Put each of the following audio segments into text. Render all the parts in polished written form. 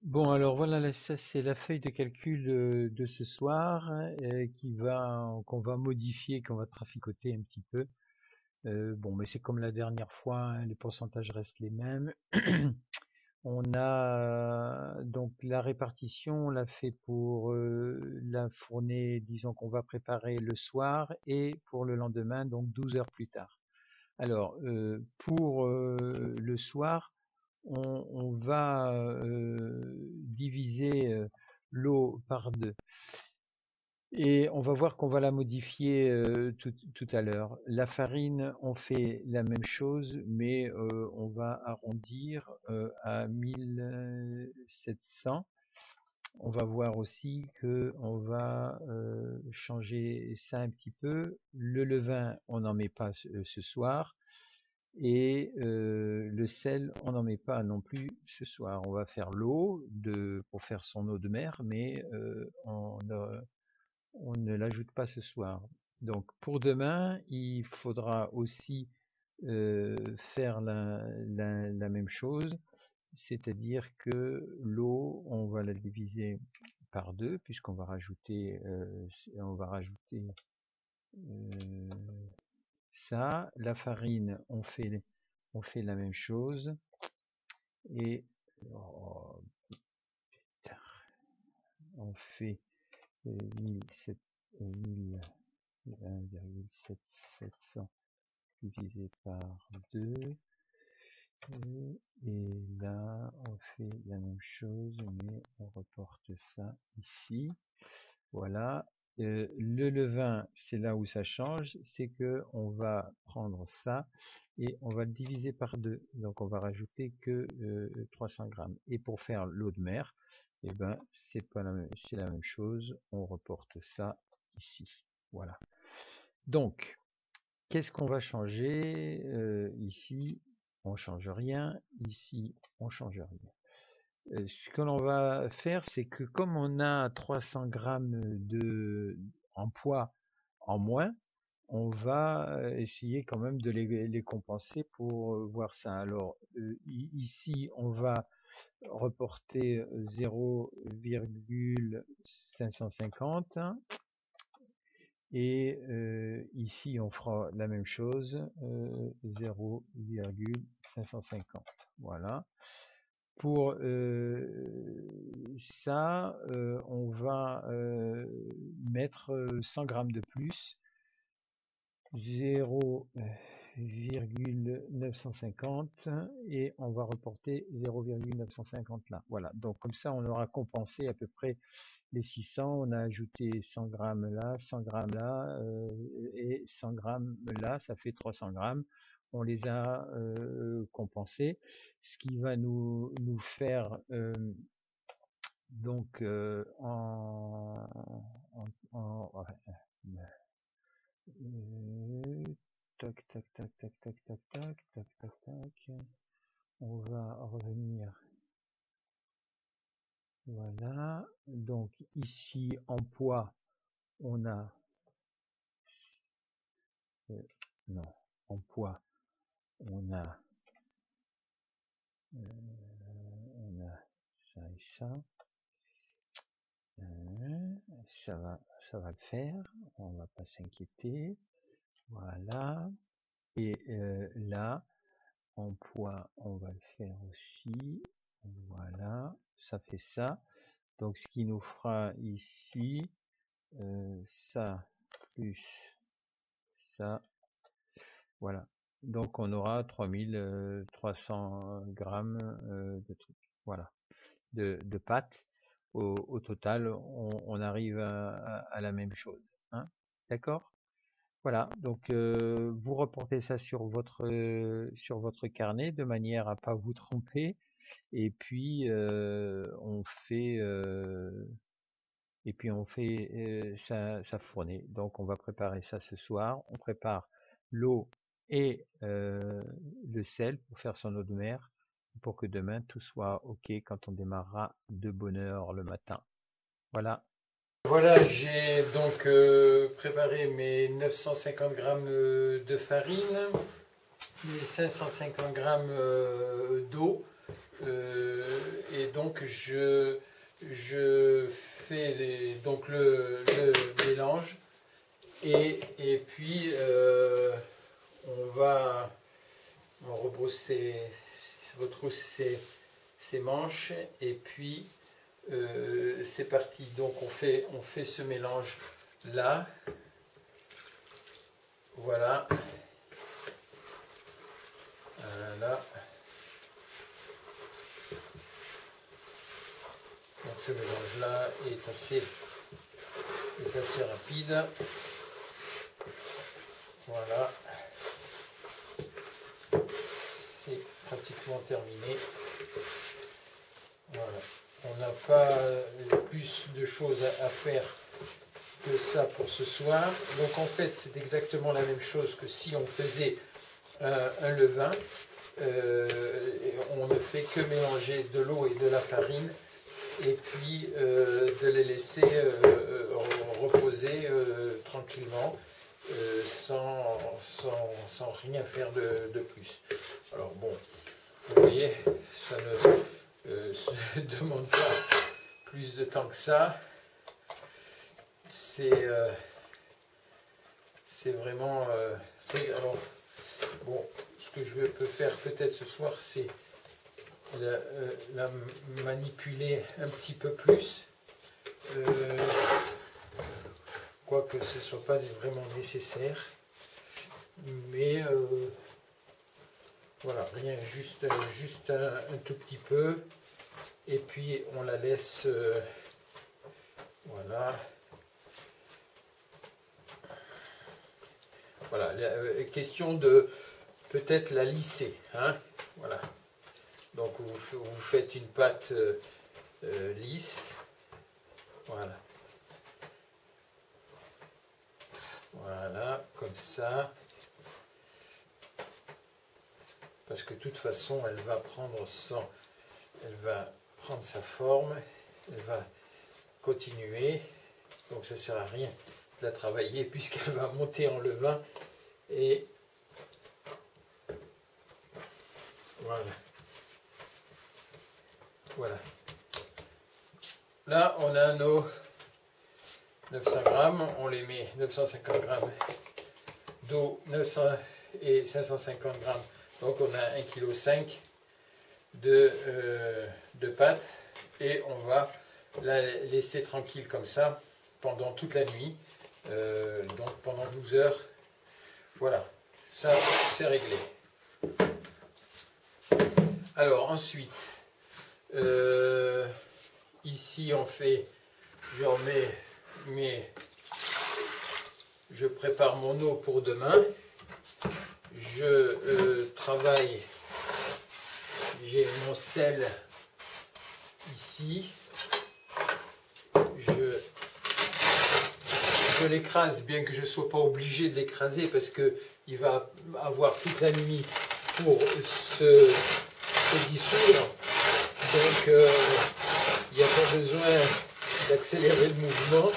Bon, alors voilà, là, ça c'est la feuille de calcul de ce soir qu'on va modifier, qu'on va traficoter un petit peu. Bon, mais c'est comme la dernière fois, hein, les pourcentages restent les mêmes. On a donc la répartition, on l'a fait pour la fournée, disons qu'on va préparer le soir et pour le lendemain, donc 12 heures plus tard. Alors, pour le soir, on va diviser l'eau par deux. Et on va voir qu'on va la modifier tout à l'heure. La farine, on fait la même chose, mais on va arrondir à 1700. On va voir aussi que on va changer ça un petit peu. Le levain, on n'en met pas ce soir. Et le sel, on n'en met pas non plus ce soir. On va faire l'eau pour faire son eau de mer, mais on ne l'ajoute pas ce soir. Donc pour demain, il faudra aussi faire la même chose, c'est-à-dire que l'eau, on va la diviser par deux, puisqu'on va rajouter, euh, ça. La farine, on fait la même chose. Et oh, putain, on fait 1,700 divisé par 2. Et là, on fait la même chose, mais on reporte ça ici. Voilà. Le levain, c'est là où ça change, c'est que on va prendre ça et on va le diviser par 2. Donc on va rajouter que 300 grammes. Et pour faire l'eau de mer, eh ben c'est pas c'est la même chose. On reporte ça ici. Voilà. Donc qu'est-ce qu'on va changer ici? On change rien. Ici, on change rien. Ce que l'on va faire, c'est que comme on a 300 grammes en poids en moins, on va essayer quand même de les compenser pour voir ça. Alors ici, on va reporter 0,550 et ici, on fera la même chose, 0,550. Voilà. Pour ça, on va mettre 100 grammes de plus, 0,950 et on va reporter 0,950 là. Voilà, donc comme ça on aura compensé à peu près les 600, on a ajouté 100 grammes là, 100 grammes là et 100 grammes là, ça fait 300 grammes. On les a compensés, ce qui va nous faire donc ouais, tac tac tac tac tac tac tac tac tac tac. On va revenir. Voilà. Donc ici en poids, on a non, en poids, on a on a ça et ça. Ça va, ça va le faire. On va pas s'inquiéter. Voilà. Et là, en poids, on va le faire aussi. Voilà, ça fait ça. Donc ce qui nous fera ici, ça plus ça. Voilà. Donc on aura 3300 grammes de trucs. Voilà. De pâtes. Au total, on arrive à la même chose. Hein. D'accord? Voilà, donc vous reportez ça sur votre carnet de manière à pas vous tromper. Et puis on fait sa fournée. Donc on va préparer ça ce soir. On prépare l'eau et le sel pour faire son eau de mer pour que demain tout soit OK quand on démarrera de bonne heure le matin. Voilà. Voilà, j'ai donc préparé mes 950 grammes de farine, mes 550 grammes d'eau Et donc je fais donc le mélange et puis on retrousse ses manches et puis c'est parti. Donc on fait ce mélange là, voilà, là. Donc ce mélange là est assez rapide, voilà, c'est pratiquement terminé. Voilà, on n'a pas plus de choses à faire que ça pour ce soir. Donc en fait c'est exactement la même chose que si on faisait un levain. On ne fait que mélanger de l'eau et de la farine et puis de les laisser reposer tranquillement sans rien faire de plus. Alors bon, vous voyez, ça ne se demande pas plus de temps que ça. C'est vraiment alors bon, ce que je peux faire peut-être ce soir, c'est la manipuler un petit peu plus, quoique ce ne soit pas vraiment nécessaire, mais voilà, rien, juste un tout petit peu, et puis on la laisse, voilà. Voilà, question de peut-être la lisser, hein, voilà. Donc vous faites une pâte lisse, voilà. Voilà, comme ça. Parce que de toute façon, elle va prendre sa forme, elle va continuer. Donc ça ne sert à rien de la travailler puisqu'elle va monter en levain. Et voilà. Voilà. Là, on a nos 900 grammes, on les met 950 grammes d'eau, 900 et 550 grammes. Donc on a 1,5 kg de pâte et on va la laisser tranquille comme ça pendant toute la nuit, donc pendant 12 heures. Voilà, ça c'est réglé. Alors ensuite, ici on fait, je prépare mon eau pour demain. Je travaille, j'ai mon sel ici. Je l'écrase, bien que je ne sois pas obligé de l'écraser parce qu'il va avoir toute la nuit pour se dissoudre. Donc il n'y a pas besoin d'accélérer le mouvement.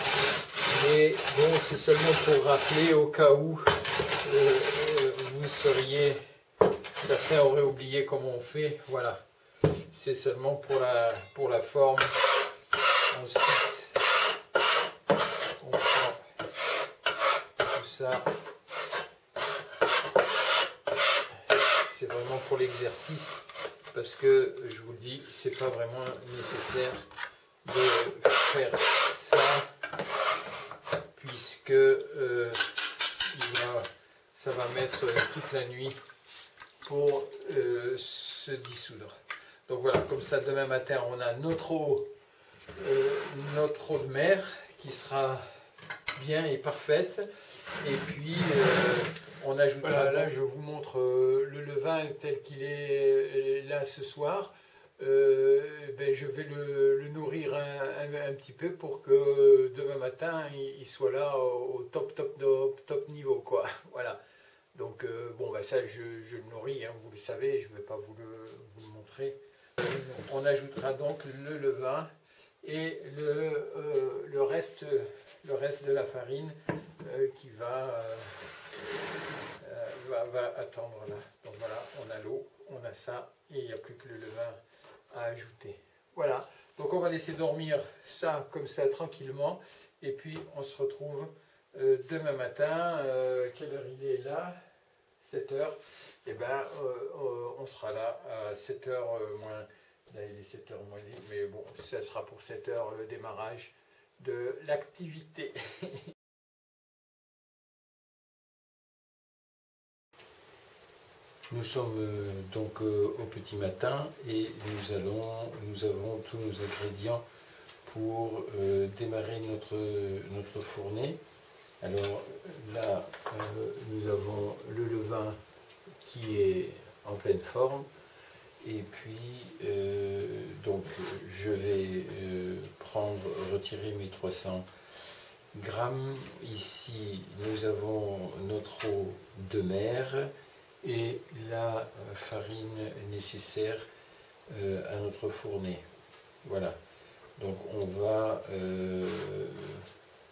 Mais bon, c'est seulement pour rappeler au cas où certains auraient oublié comment on fait. Voilà, c'est seulement pour la forme. Ensuite, on prend tout ça. C'est vraiment pour l'exercice parce que je vous le dis, c'est pas vraiment nécessaire de faire ça puisque ça va mettre toute la nuit pour se dissoudre. Donc voilà, comme ça demain matin on a notre eau de mer qui sera bien et parfaite. Et puis on ajoutera, voilà, là je vous montre le levain tel qu'il est là ce soir. Je vais le nourrir un petit peu pour que demain matin il soit là au top niveau, quoi. Voilà. Donc bon, ça je le nourris, hein, vous le savez, je ne vais pas vous le montrer. On ajoutera donc le levain et le reste de la farine qui va attendre là. Donc voilà, on a l'eau, on a ça, et il n'y a plus que le levain à ajouter. Voilà, donc on va laisser dormir ça comme ça tranquillement, et puis on se retrouve demain matin. Quelle heure il est là? 7 heures. Et ben on sera là à 7 heures moins. Là il est 7 heures moins 10, mais bon, ça sera pour 7 heures le démarrage de l'activité. Nous sommes donc au petit matin et nous avons tous nos ingrédients pour démarrer notre fournée. Alors là, nous avons le levain qui est en pleine forme, et puis donc je vais retirer mes 300 grammes. Ici nous avons notre eau de mer et la farine nécessaire à notre fournée. Voilà, donc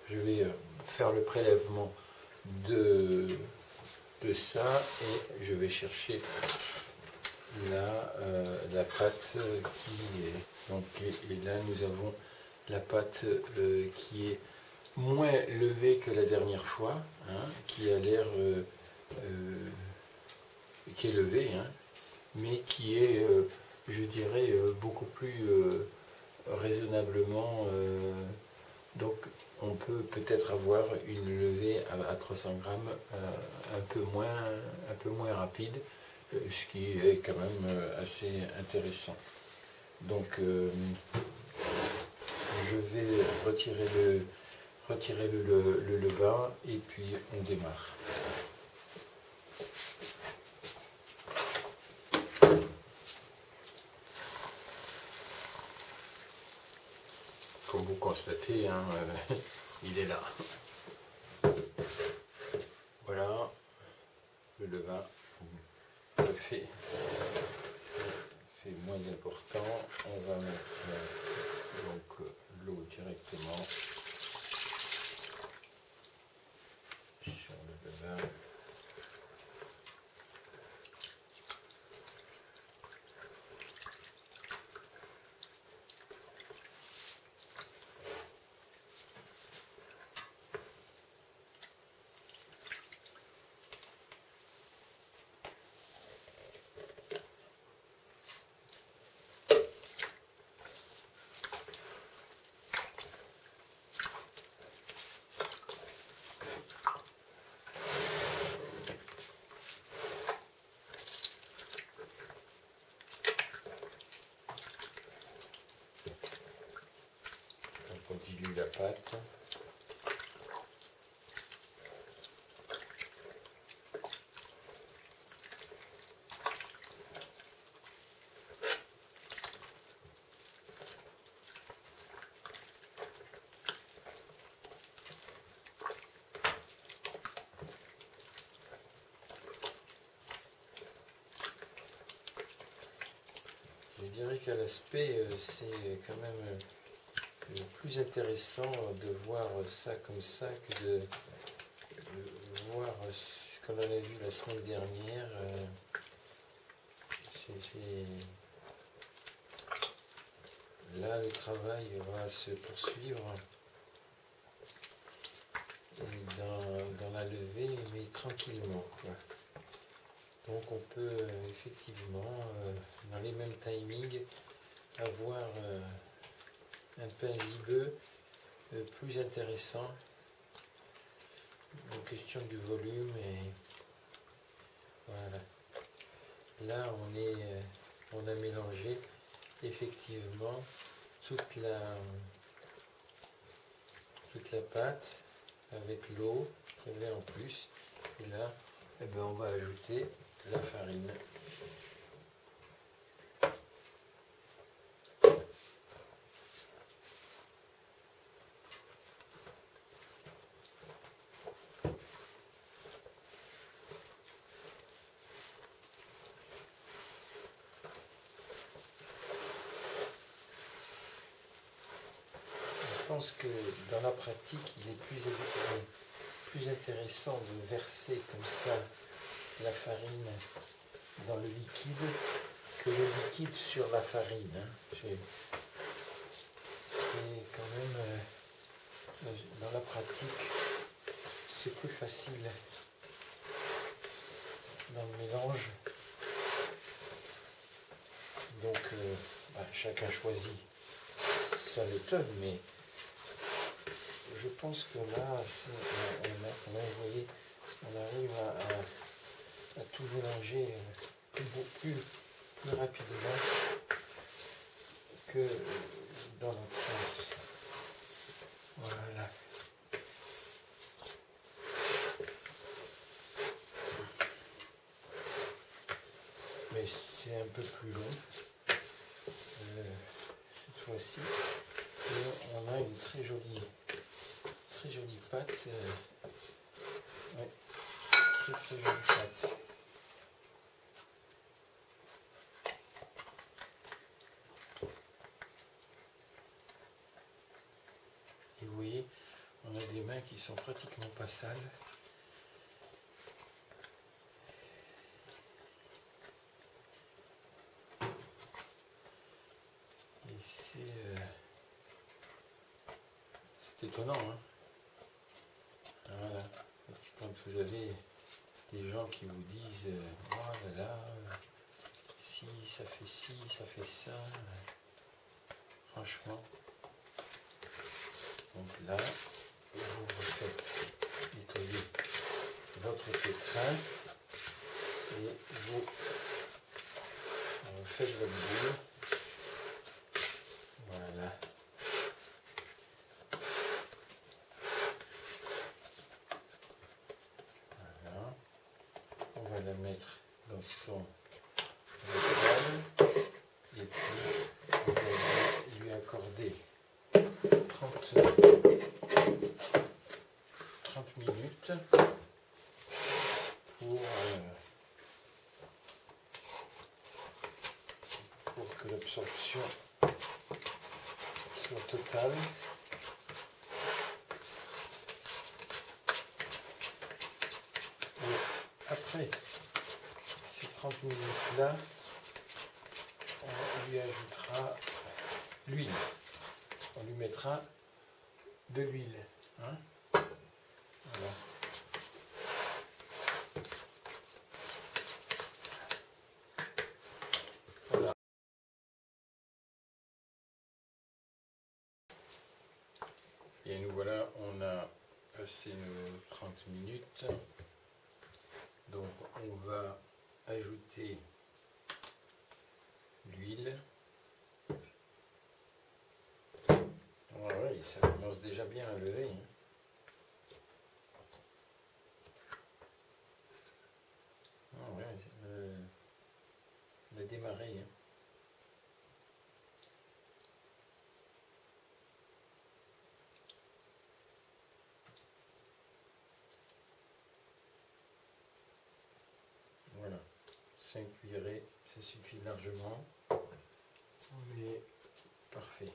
je vais faire le prélèvement de ça, et je vais chercher la pâte qui est donc, et là nous avons la pâte qui est moins levée que la dernière fois, hein, qui a l'air qui est levée, hein, mais qui est je dirais beaucoup plus raisonnablement, donc on peut peut-être avoir une levée à 300 grammes un peu moins rapide, ce qui est quand même assez intéressant. Donc je vais retirer le levain, et puis on démarre. Comme vous constatez, hein, il est là. Voilà, le levain fait moins important. On va mettre donc l'eau directement sur le levain. On dilue la pâte. Je dirais qu'à l'aspect, c'est quand même plus intéressant de voir ça comme ça que de voir ce qu'on en a vu la semaine dernière. Là, le travail va se poursuivre dans la levée, mais tranquillement, quoi. Donc on peut effectivement, dans les mêmes timings, avoir un pain gibbeux plus intéressant en question du volume. Et voilà, là on a mélangé effectivement toute la pâte avec l'eau qu'il y avait en plus, et là on va ajouter la farine. Je pense que dans la pratique, il est plus intéressant de verser comme ça la farine dans le liquide que le liquide sur la farine. Hein. C'est quand même, dans la pratique, c'est plus facile dans le mélange. Donc, chacun choisit sa méthode, mais je pense que là, on arrive à tout mélanger plus rapidement que dans l'autre sens. Voilà. Mais c'est un peu plus long cette fois-ci. Et on a une très jolie pâte. Ouais, très jolie pâte. Et vous voyez, on a des mains qui sont pratiquement pas sales. Et c'est étonnant, hein. Voilà. Quand vous avez des gens qui vous disent oh là là, si ça fait ci, ça fait ça, franchement. Donc là, vous refaites nettoyer votre pétrin et vous faites votre boule. Voilà. Voilà. On va la mettre dans son bocal et puis on va lui accorder 30 minutes pour que l'absorption soit totale. Et après ces 30 minutes là, on lui ajoutera l'huile. On lui mettra de l'huile. Hein, voilà. Voilà. Et nous voilà, on a passé nos 30 minutes. Donc on va ajouter l'huile. Ouais, ça commence déjà bien à lever. Hein. Ah ouais, il a démarré. Hein. Voilà, 5 cuillerées, ça suffit largement. Mais parfait.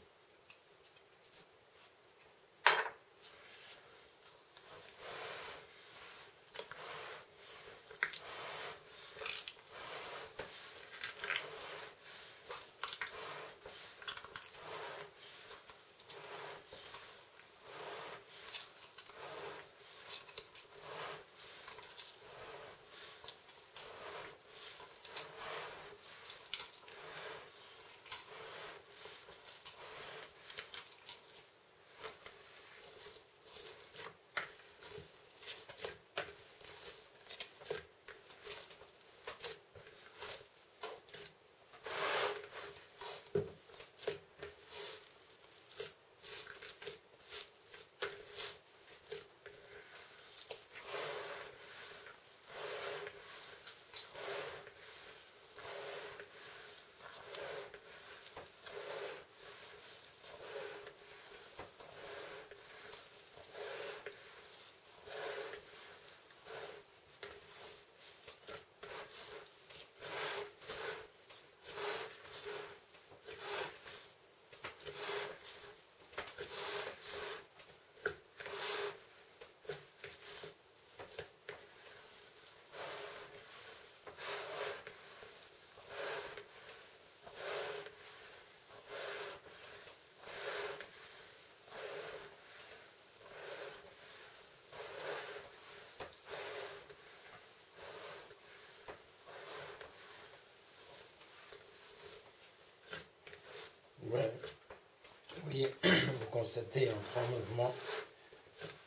Et vous constatez en 3 mouvements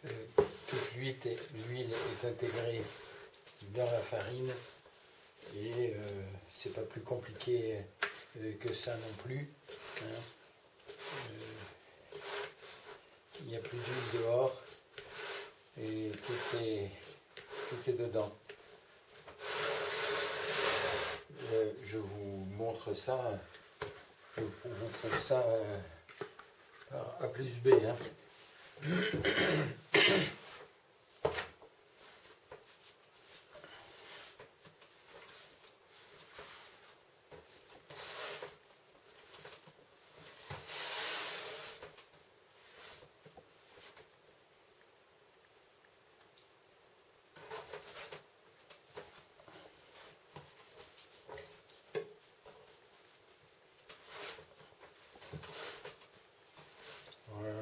toute l'huile est intégrée dans la farine et c'est pas plus compliqué que ça non plus. Hein. Il n'y a plus d'huile dehors et tout est dedans. Je vous montre ça, je vous prouve ça par A plus B. Hein. Voilà.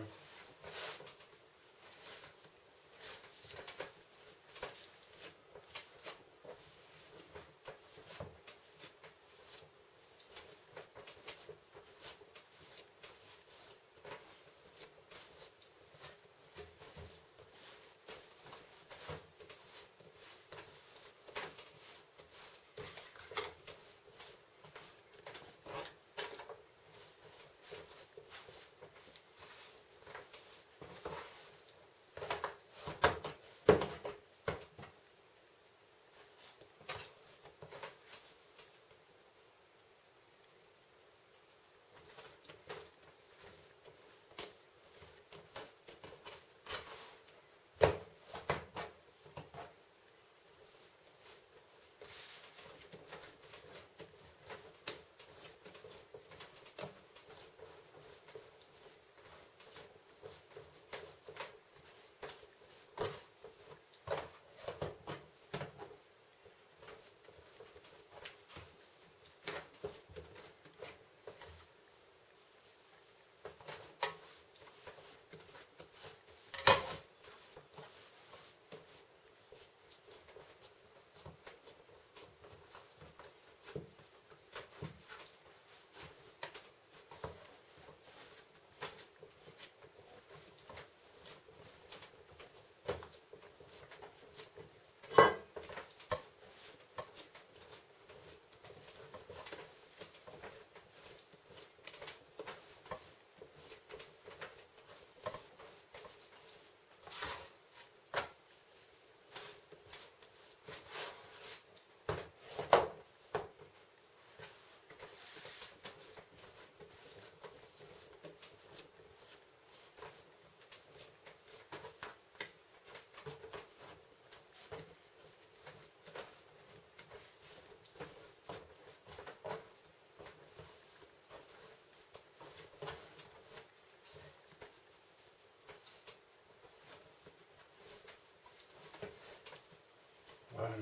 Voilà.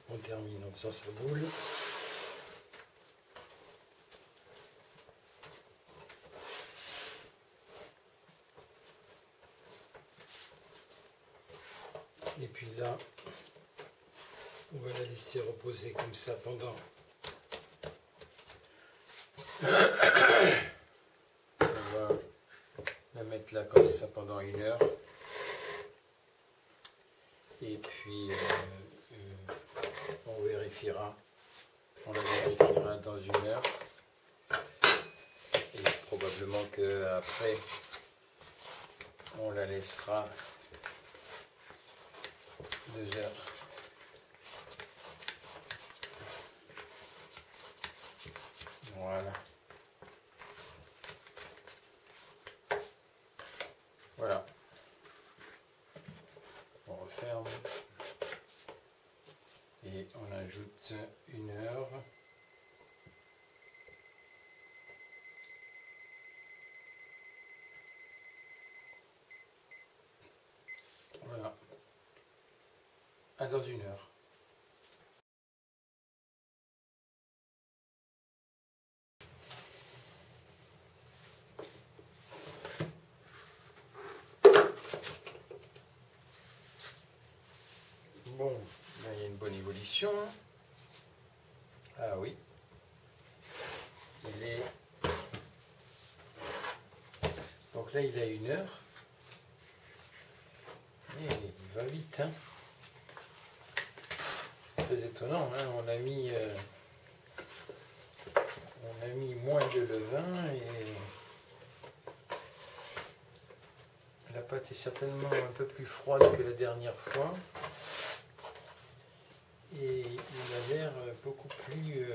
On termine en faisant sa boule. Et puis là, on va la laisser reposer comme ça pendant. On va la mettre là comme ça pendant 1 heure. Et puis on vérifiera. On la vérifiera dans 1 heure. Et probablement qu'après, on la laissera 2 heures. Voilà. Voilà. On referme. Et on ajoute 1 heure. Voilà. À dans 1 heure. Bon, là, il y a une bonne évolution. Ah oui. Il est Donc là, il a 1 heure. Et il va vite, hein. C'est très étonnant, hein. On a mis moins de levain et la pâte est certainement un peu plus froide que la dernière fois. Et il a l'air beaucoup plus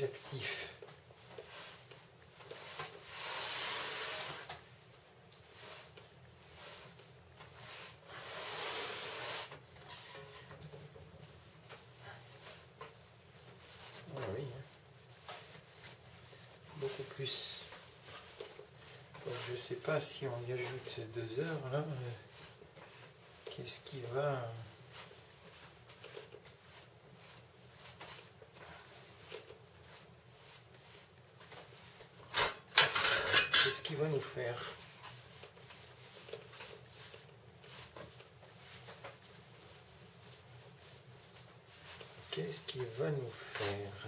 actif. Ah oui, hein. Beaucoup plus. Donc, je ne sais pas si on y ajoute 2 heures là. Qu'est-ce qui va... Qu'est-ce qu'il va nous faire? Qu'est-ce qu'il va nous faire?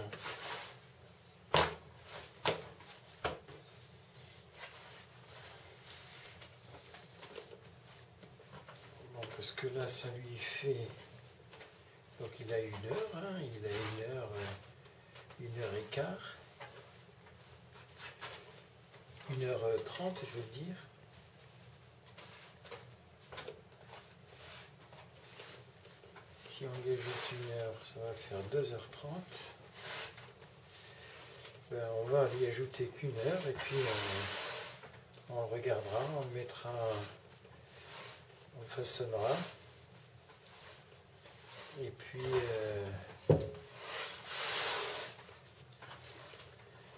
Bon, parce que là, ça lui fait... Donc il a 1 heure, hein, il a 1 heure, 1 heure et quart. 1h30, je veux dire. Si on y ajoute 1 heure, ça va faire 2h30. Ben, on va y ajouter qu'1 heure et puis on regardera, on le mettra, on façonnera. Et puis,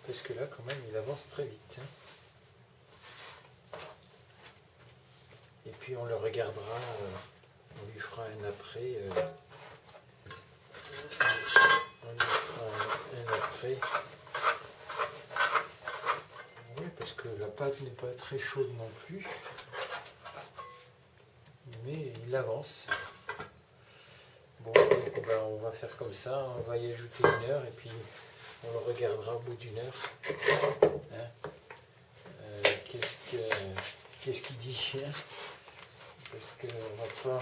parce que là, quand même, il avance très vite, hein. Et puis, on le regardera, on lui fera un après. On lui fera un après. Oui, parce que la pâte n'est pas très chaude non plus. Mais il avance. Bon, donc, ben, on va faire comme ça, on va y ajouter 1 heure et puis on le regardera au bout d'1 heure. Hein, qu'est-ce qu'il dit, hein? Parce qu'on ne va pas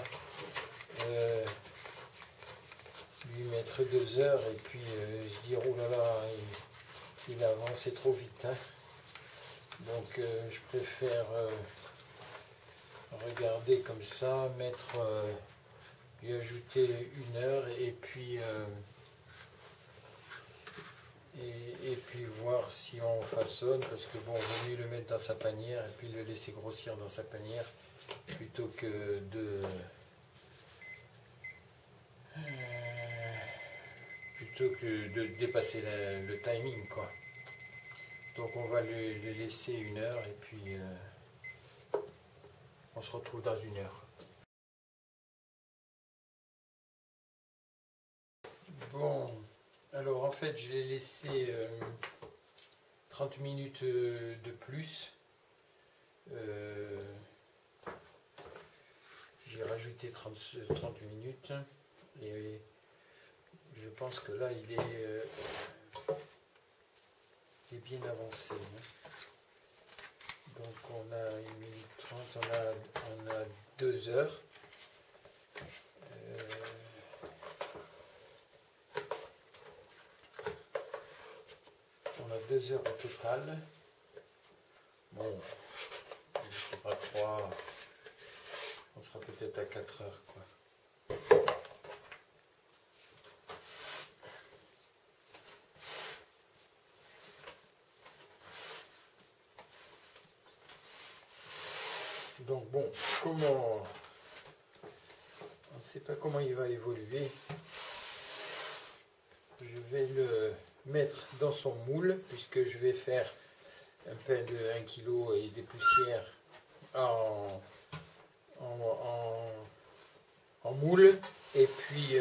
lui mettre 2 heures et puis se dire oh là là, il a avancé trop vite, hein. Donc je préfère regarder comme ça, lui ajouter 1 heure et puis voir si on façonne, parce que bon, vaut mieux le mettre dans sa panière et puis le laisser grossir dans sa panière plutôt que de dépasser le timing, quoi. Donc on va le laisser 1 heure et puis on se retrouve dans 1 heure. Bon, alors en fait je l'ai laissé 30 minutes de plus. J'ai rajouté 30 minutes et je pense que là il est bien avancé, hein. Donc on a 1 minute 30, on a 2 heures. On a 2 heures au total. Bon, il ne faut pas croire. On sera peut-être à 4 heures, quoi. Donc bon, on ne sait pas comment il va évoluer. Je vais le mettre dans son moule, puisque je vais faire un pain de 1 kg et des poussières en moule. Et puis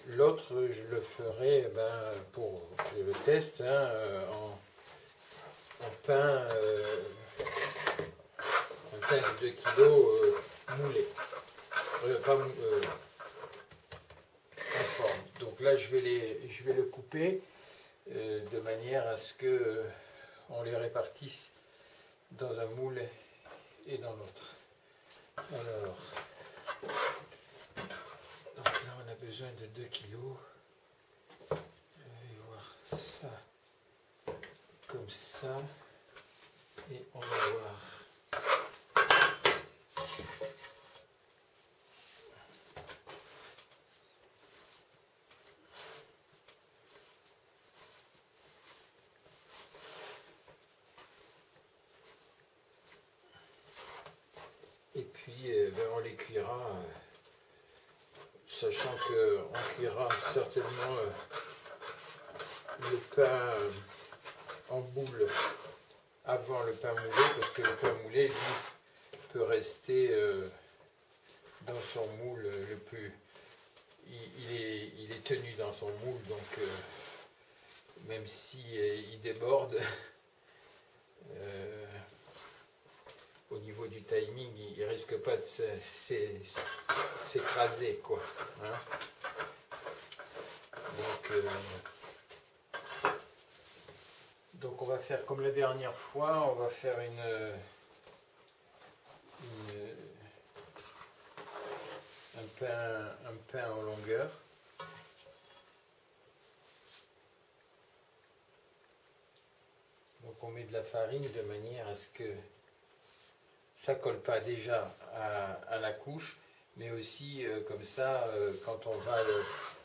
l'autre, je le ferai pour le test, hein, en pain, un pain de 2 kg moulé. Pas en forme. Donc là, je vais le couper de manière à ce que on les répartisse dans un moule et dans l'autre. Alors, donc là on a besoin de 2 kg. Je vais voir ça comme ça. Et on va voir. Et puis on les cuira, sachant qu'on cuira certainement le pain en boule avant le pain moulé, parce que le pain moulé, lui, peut rester dans son moule le plus... Il est tenu dans son moule, donc même si il déborde, au niveau du timing, il risque pas de s'écraser, quoi. Hein. Donc on va faire comme la dernière fois, on va faire un pain en longueur. Donc on met de la farine de manière à ce que ça colle pas déjà à la couche, mais aussi comme ça, quand on va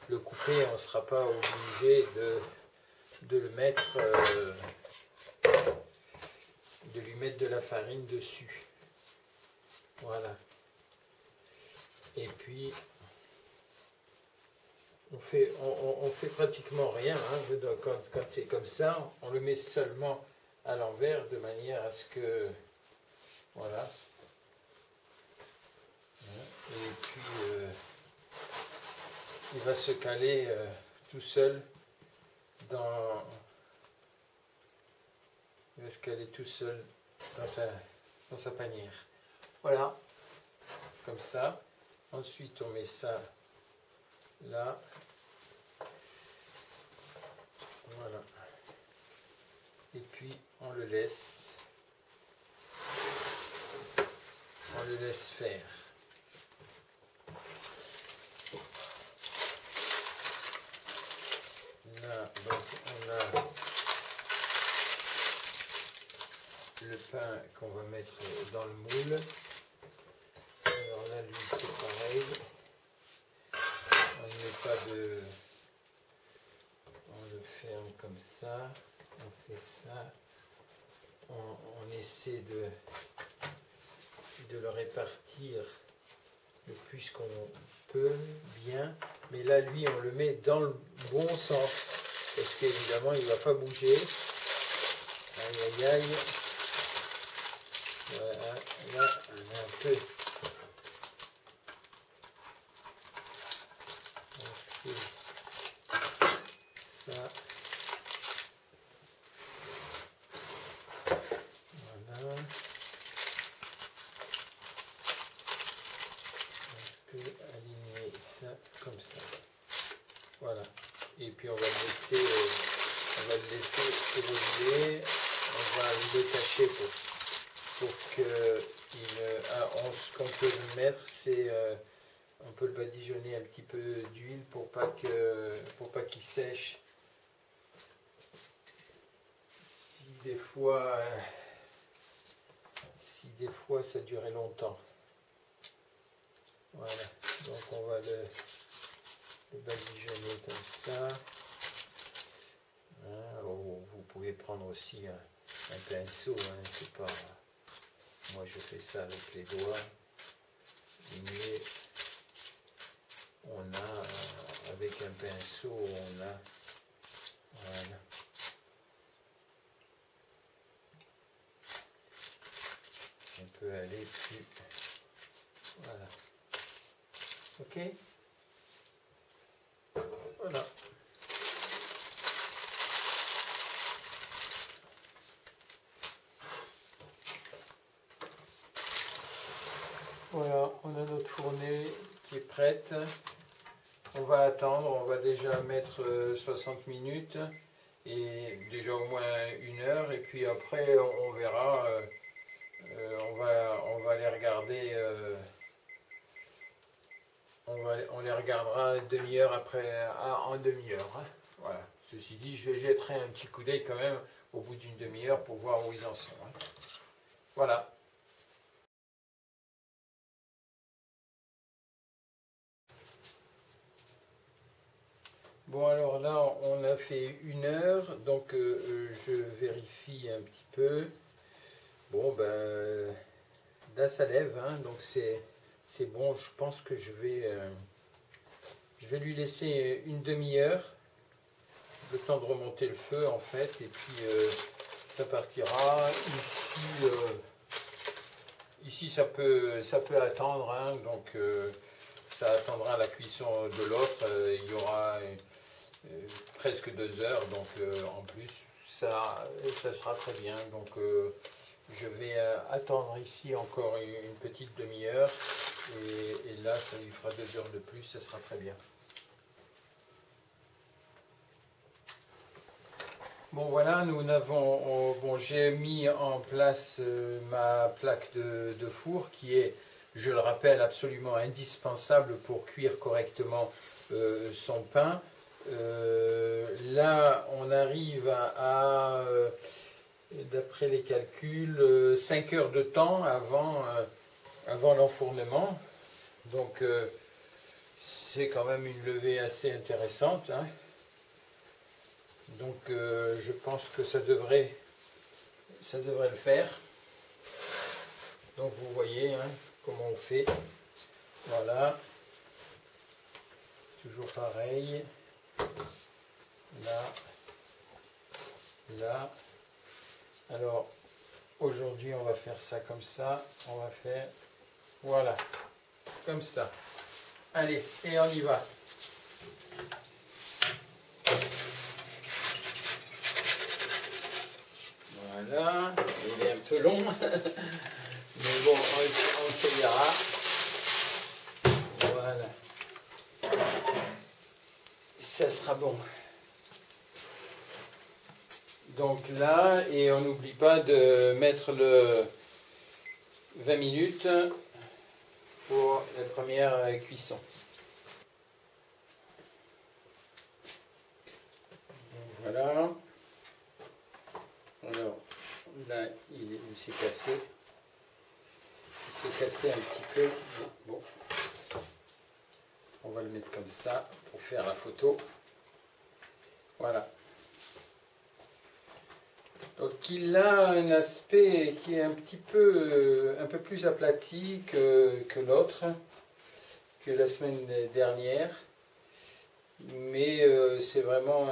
le couper, on ne sera pas obligé de le mettre, de lui mettre de la farine dessus. Voilà. Et puis on fait pratiquement rien, hein. Quand c'est comme ça, on le met seulement à l'envers de manière à ce que, voilà. Et puis il va se caler tout seul dans, il va se caler tout seul dans sa panière. Voilà, comme ça. Ensuite on met ça là. Voilà. Et puis on le laisse faire. Là, donc on a le pain qu'on va mettre dans le moule. Alors là, lui, c'est pareil. On ne met pas de... On le ferme comme ça. On fait ça. On essaie de le répartir le plus qu'on peut, bien. Mais là, lui, on le met dans le bon sens. Parce qu'évidemment, il ne va pas bouger. Aïe, aïe, aïe. Voilà, là, on a un peu... On fait ça. Voilà. On peut aligner ça comme ça. Voilà. Et puis on va le laisser évoluer. On va le détacher pour que ce qu'on peut le mettre, c'est on peut le badigeonner un petit peu d'huile pour pas qu'il sèche. Si des fois ça durait longtemps. Voilà. Donc on va le badigeonner comme ça. Alors, vous pouvez prendre aussi un pinceau, hein, c'est pas... Moi je fais ça avec les doigts, mais on a, avec un pinceau, on a... Voilà. On peut aller plus... Voilà. Ok? Voilà. Voilà, on a notre fournée qui est prête. On va attendre, on va déjà mettre 60 minutes. et déjà au moins 1 heure, et puis après on verra, on va les regarder, on les regardera une demi-heure après, en demi-heure, hein. Voilà. Ceci dit, je jetterai un petit coup d'œil quand même au bout d'une demi-heure pour voir où ils en sont, hein. Voilà. Bon, alors là, on a fait 1 heure, donc je vérifie un petit peu. Bon, ben, là, ça lève, hein, donc c'est bon. Je pense que je vais lui laisser une demi-heure, le temps de remonter le feu, en fait, et puis ça partira. Ici, ça peut attendre, hein, donc ça attendra la cuisson de l'autre. Il y aura presque 2 heures, donc en plus, ça sera très bien. Donc je vais attendre ici encore une petite demi-heure, et là, ça lui fera 2 heures de plus, ça sera très bien. Bon voilà, bon, j'ai mis en place ma plaque de four qui est, je le rappelle, absolument indispensable pour cuire correctement son pain. Là, on arrive d'après les calculs, 5 heures de temps avant l'enfournement. Donc, c'est quand même une levée assez intéressante, hein. Donc, je pense que ça devrait le faire. Donc, vous voyez, hein, comment on fait. Voilà. Toujours pareil. Là. Là. Alors, aujourd'hui, on va faire ça comme ça. On va faire, voilà, comme ça. Allez, et on y va. Voilà, il est un peu long, mais bon, on essayera. Voilà, ça sera bon. Donc là, et on n'oublie pas de mettre le 20 minutes pour la première cuisson. Voilà. Alors, là, il s'est cassé. Il s'est cassé un petit peu. Bon. On va le mettre comme ça pour faire la photo. Voilà. Donc il a un aspect qui est un peu plus aplati que l'autre, que la semaine dernière. Mais c'est vraiment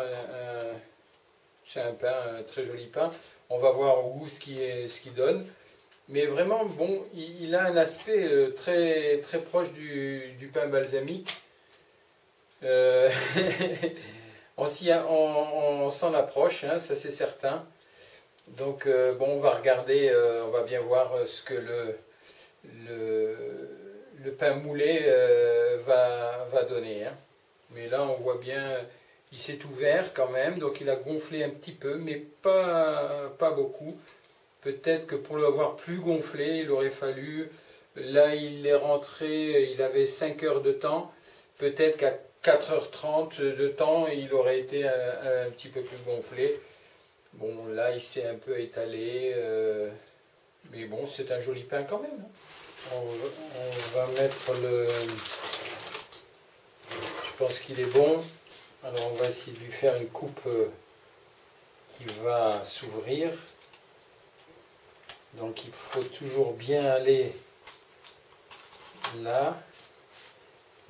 c'est un pain, un très joli pain. On va voir au goût ce qu'il donne. Mais vraiment, bon, il a un aspect très, très proche du pain balsamique. On s'en approche, hein, ça c'est certain. Donc bon, on va regarder, on va bien voir ce que le pain moulé va donner, hein. Mais là, on voit bien, il s'est ouvert quand même, donc il a gonflé un petit peu, mais pas beaucoup. Peut-être que pour l'avoir plus gonflé, il aurait fallu, là il est rentré, il avait 5 heures de temps, peut-être qu'à 4h30 de temps, il aurait été un petit peu plus gonflé. Bon, là il s'est un peu étalé, mais bon, c'est un joli pain quand même, hein. On va mettre le... Je pense qu'il est bon. Alors on va essayer de lui faire une coupe qui va s'ouvrir. Donc il faut toujours bien aller là.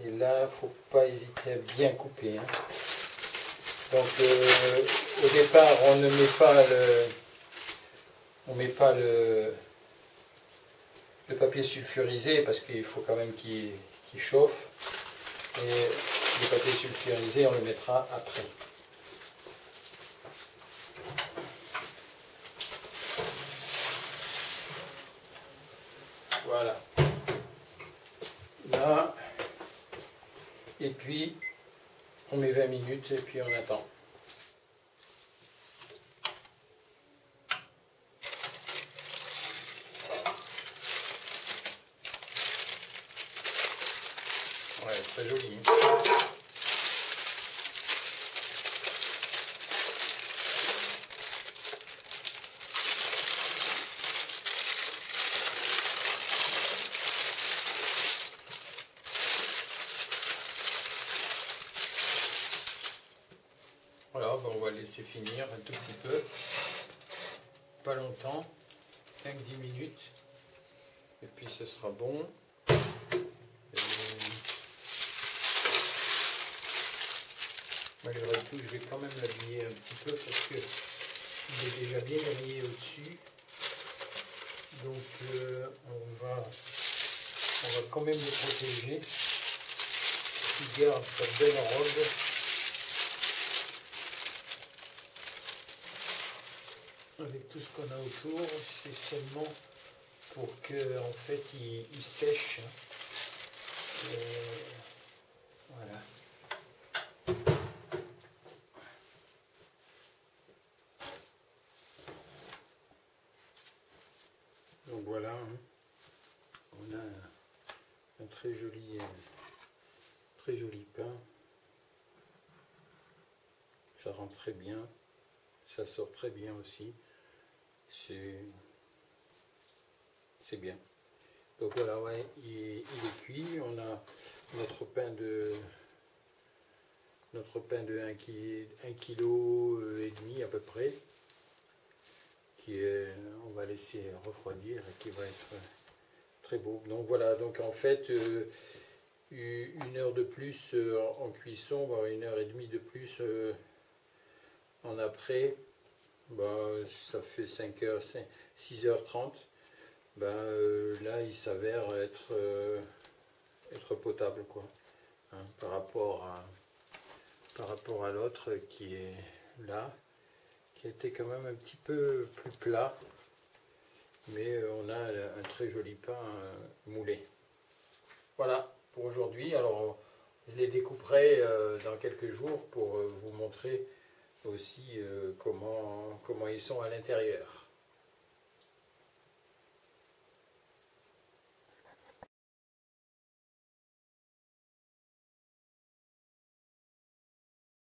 Et là, il ne faut pas hésiter à bien couper, hein. Donc au départ, on ne met pas le papier sulfurisé parce qu'il faut quand même qu'il chauffe. Et le papier sulfurisé, on le mettra après. Voilà. Là. Et puis, on met 20 minutes et puis on attend. très joli. Hein. Voilà, ben on va laisser finir un tout petit peu, pas longtemps, 5-10 minutes, et puis ce sera bon. Malgré tout, je vais quand même l'habiller un petit peu parce que il est déjà bien habillé au-dessus. Donc on va quand même le protéger. Il garde sa belle robe. Avec tout ce qu'on a autour, c'est seulement pour que en fait il sèche. Voilà. Donc voilà, hein. On a un très joli pain. Ça rentre très bien, ça sort très bien aussi. C'est bien. Donc voilà, ouais, il est cuit. On a notre pain de 1,5 kg et demi à peu près, on va laisser refroidir et qui va être très beau. Donc voilà, donc en fait 1 heure de plus en cuisson, voire 1h30 de plus en après, ça fait 6h30. Là il s'avère être potable, quoi, hein, par rapport à l'autre qui est là, qui était quand même un petit peu plus plat, mais on a un très joli pain moulé. Voilà pour aujourd'hui. Alors je les découperai dans quelques jours pour vous montrer aussi comment ils sont à l'intérieur.